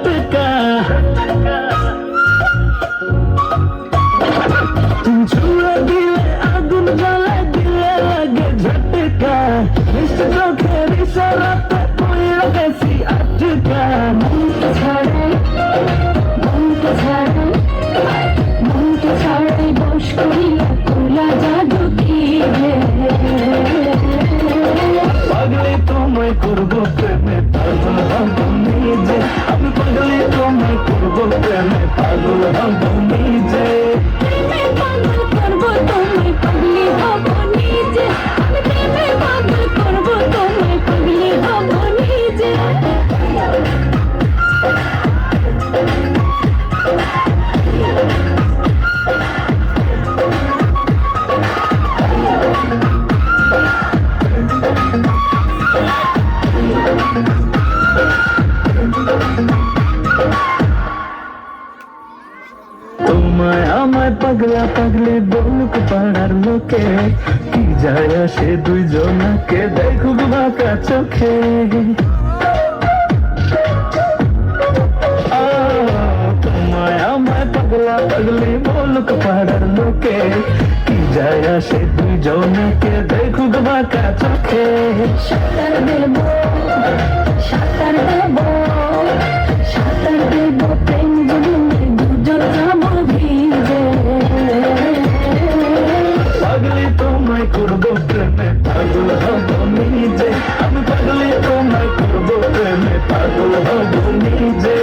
झटका तुम छुआ दिले आगुन जला दिले लगे झटका मिस्टर चोखेरी सराते कोई कैसी अटका मन के छाड़े बस करिया कोला जादू की रे पगले तुम्हें करबो प्रेमे पागल हबो निजे আমি पगले तुम्हें करबो प्रेमे पागल हबो निजे प्रेमे पागल करबो तुम्हें पगली हबो निजे আমি प्रेमे पागल करबो तुम्हें पगली हबो निजे তোমায় আমায় পাগলা পাগলে বলুক পাড়ার লোকে কি যায় আসে দুইজনাকে দেখুক বাঁকা চোখে তোমায় আমায় পাগলা পাগলে বলুক পাড়ার লোকে কি যায় আসে দুইজনাকে দেখুক বাঁকা চোখে সাঁতার দেব প্রেম জীবনে দুজন যাবো ভিজে পাগলি তোমায় করবো প্রেমে পাগল হবো নিজে আমি পাগলি তোমায় করবো প্রেমে পাগল হবো নিজে